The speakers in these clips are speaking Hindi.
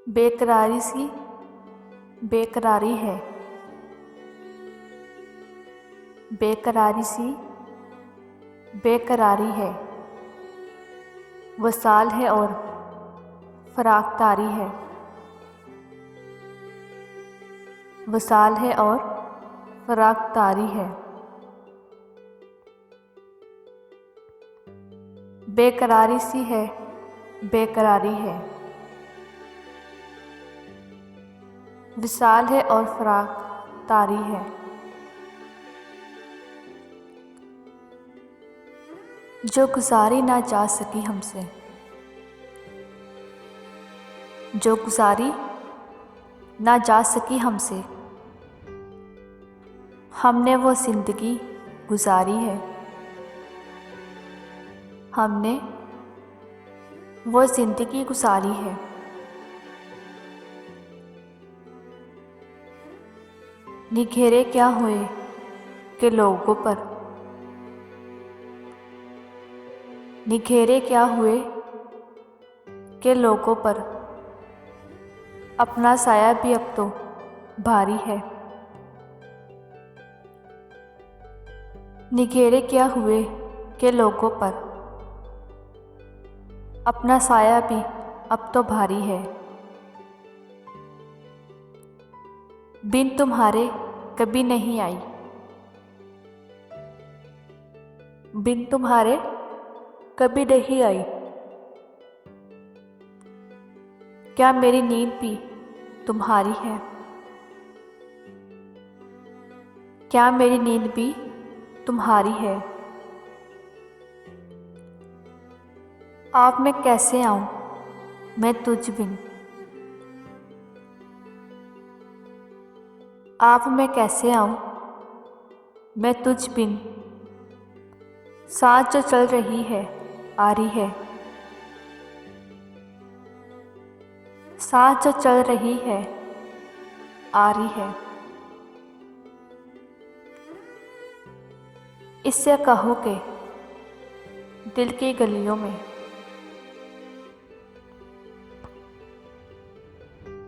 बेकरारी सी बेकरारी है। बेकरारी सी बेकरारी है। वसाल है और फराख्तारी है। वसाल है और फराख्तारी है। बेकरारी सी है बेकरारी है। विसाल है और फराक तारी है। जो गुजारी ना जा सकी हमसे, जो गुजारी ना जा सकी हमसे, हमने वो ज़िंदगी गुजारी है। हमने वो ज़िंदगी गुजारी है। निखेरे क्या हुए के लोगों पर, निखेरे क्या हुए के लोगों पर, अपना साया भी अब तो भारी है। निखेरे क्या हुए के लोगों पर, अपना साया भी अब तो भारी है। बिन तुम्हारे कभी नहीं आई, बिन तुम्हारे कभी नहीं आई। क्या मेरी नींद भी तुम्हारी है, क्या मेरी नींद भी तुम्हारी है। आप मैं कैसे आऊं मैं तुझ बिन, आप मैं कैसे आऊं मैं तुझ बिन। सांस जो चल रही है आ रही है, सांस जो चल रही है आ रही है। इससे कहो कि दिल की गलियों में,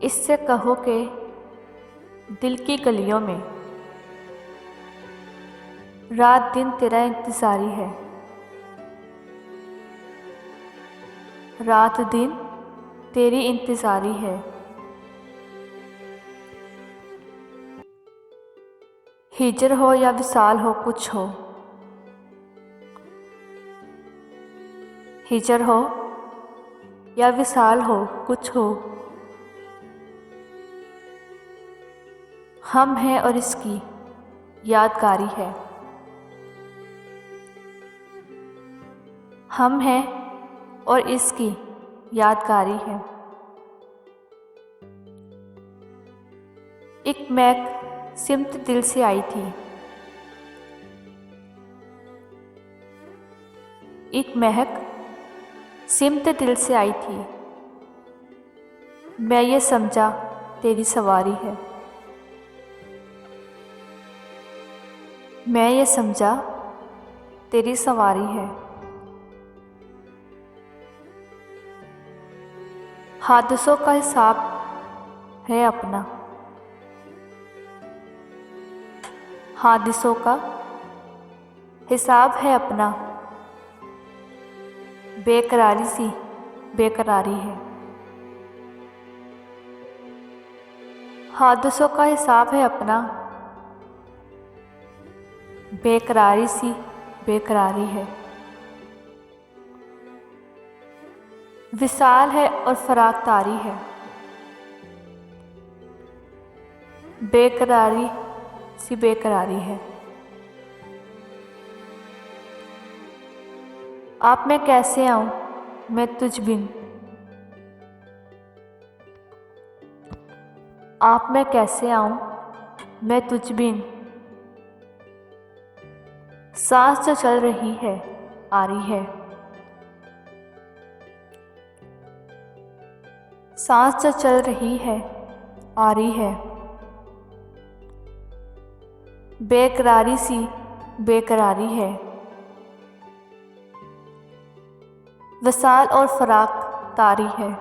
इससे कहो कि दिल की गलियों में, रात दिन तेरा इंतज़ारी है। रात दिन तेरी इंतज़ारी है। हिजर हो या विसाल हो कुछ हो, हिजर हो या विसाल हो कुछ हो, हम हैं और इसकी यादगारी है। हम हैं और इसकी यादगारी है। एक महक सिमत दिल से आई थी, एक महक सिमत दिल से आई थी। मैं ये समझा तेरी सवारी है, मैं ये समझा तेरी सवारी है। हादसों का हिसाब है अपना, हादसों का हिसाब है अपना। बेकरारी सी बेकरारी है। हादसों का हिसाब है अपना, बेकरारी सी बेकरारी है। विसाल है और फराक तारी है। बेकरारी सी बेकरारी है। आप मैं कैसे आऊं मैं तुझ बिन, आप मैं कैसे आऊं मैं तुझ बिन। सांस जो चल रही है आ रही है, सांस जो चल रही है आ रही है। बेकरारी सी बेकरारी है। वसाल और फराक तारी है।